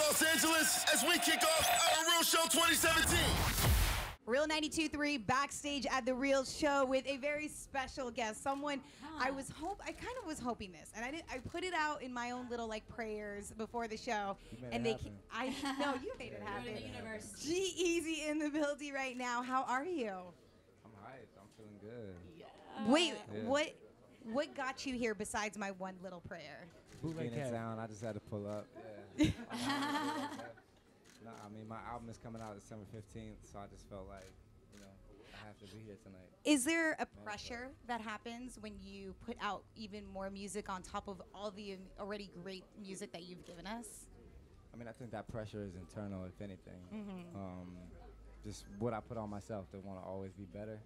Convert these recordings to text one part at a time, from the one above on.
Los Angeles as we kick off our Real Show 2017. Real 92.3 backstage at the Real Show with a very special guest. Someone I kind of was hoping this, and I put it out in my own little like prayers before the show, and I know you made it happen. G-Eazy in the building right now. How are you? I'm hyped. I'm feeling good. Yeah. Wait, yeah. What got you here besides my one little prayer? Bootleg Kev. Town. I just had to pull up. Yeah. No, I mean, my album is coming out December 15th, so I just felt like, you know, I have to be here tonight. Is there a pressure that happens when you put out even more music on top of all the already great music that you've given us? I mean, I think that pressure is internal, if anything. Mm-hmm. Just what I put on myself to want to always be better.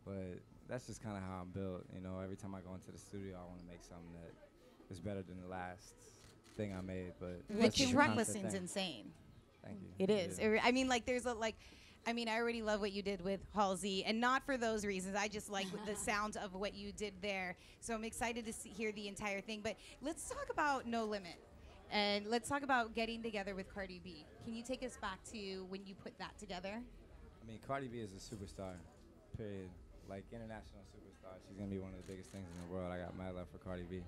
But that's just kind of how I'm built. You know, every time I go into the studio, I want to make something that is better than the last thing I made. But the track listing's insane. Thank you. It is. Yeah. I mean, like, there's a, like, I mean, I already love what you did with Halsey, and not for those reasons. I just like the sound of what you did there. So I'm excited to hear the entire thing. But let's talk about No Limit, and let's talk about getting together with Cardi B. Can you take us back to when you put that together? I mean, Cardi B is a superstar, period. Like, international superstar. She's going to be one of the biggest things in the world. I got mad love for Cardi B.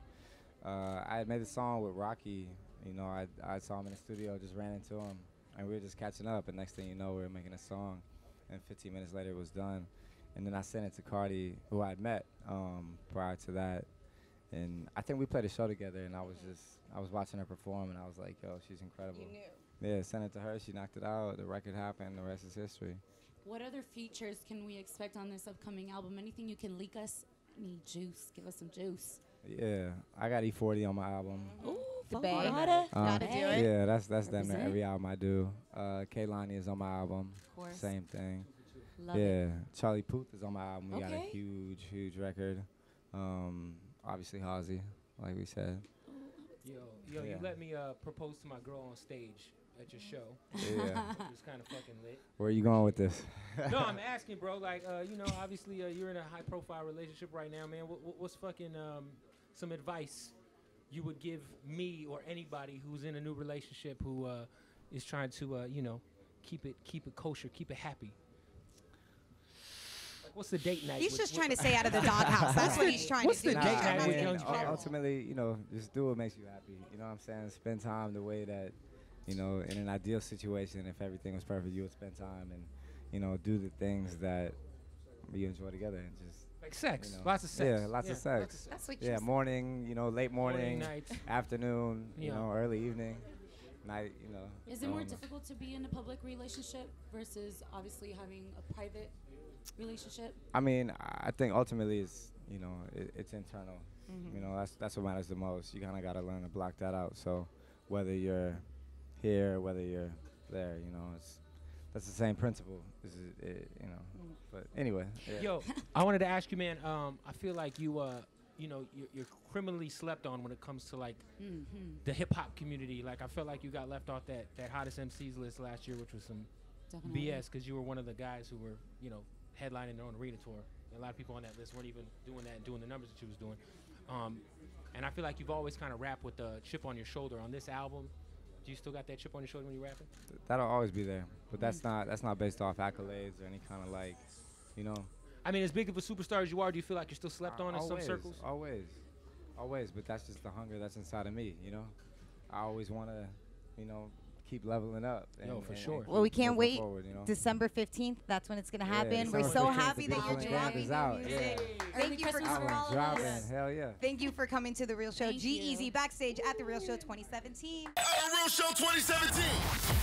I had made a song with Rocky. You know, I saw him in the studio, just ran into him. And we were just catching up, and next thing you know, we were making a song, and 15 minutes later it was done. And then I sent it to Cardi, who I'd met prior to that. And I think we played a show together, and I was watching her perform, and I was like, yo, she's incredible. You knew. Yeah, sent it to her, she knocked it out, the record happened, the rest is history. What other features can we expect on this upcoming album? Anything you can leak us? Any juice? Give us some juice. Yeah, I got E40 on my album. Ooh, the Bay. Gotta do it. Yeah, that's damn near every album I do. Kehlani is on my album. Of course. Same thing. Love it. Charlie Puth is on my album. We got a huge record. Obviously Halsey, like we said. Yo, you let me propose to my girl on stage at your show. Yeah. It was kind of fucking lit. Where are you going with this? No, I'm asking, bro. Like, you know, obviously you're in a high-profile relationship right now, man. What's fucking some advice you would give me or anybody who's in a new relationship who is trying to, you know, keep it kosher, keep it happy? Like, what's the date night? He's just trying to stay out of the doghouse. That's what he's trying to do. What's the date night with Young Gerald? Ultimately, you know, just do what makes you happy. You know what I'm saying? Spend time the way that, you know, in an ideal situation, if everything was perfect, you would spend time and, you know, do the things that you enjoy together and just like sex, you know, lots of sex. Yeah, lots of sex. That's what morning, you know, late morning, night, afternoon, you know, early evening, night, you know. Is it more difficult to be in a public relationship versus obviously having a private relationship? I mean, I think ultimately it's, you know, it's internal. You know, that's what matters the most. You kind of got to learn to block that out. So whether you're here, whether you're there, you know, that's the same principle. You know, but anyway. Yeah. Yo, I wanted to ask you, man. I feel like you know, you're criminally slept on when it comes to like the hip hop community. Like, I felt like you got left off that hottest MCs list last year, which was some BS, because you were one of the guys who were, you know, headlining their own arena tour. And a lot of people on that list weren't even doing that and doing the numbers that you was doing. And I feel like you've always kind of rapped with the chip on your shoulder. On this album, do you still got that chip on your shoulder when you're rapping? That'll always be there, but that's not based off accolades or any kind of, like, you know. I mean, as big of a superstar as you are, do you feel like you're still slept on in some circles? Always, but that's just the hunger that's inside of me, you know. I always want to, you know, keep leveling up. For sure. Well, we can't wait. Forward, you know? December 15th, that's when it's going to happen. Yeah, We're so 15th, happy that you're dropping the music. Thank you for coming. Hell yeah. Thank you for coming to The Real Show. Thank G-Eazy you. backstage at The Real Show 2017. Our Real Show 2017.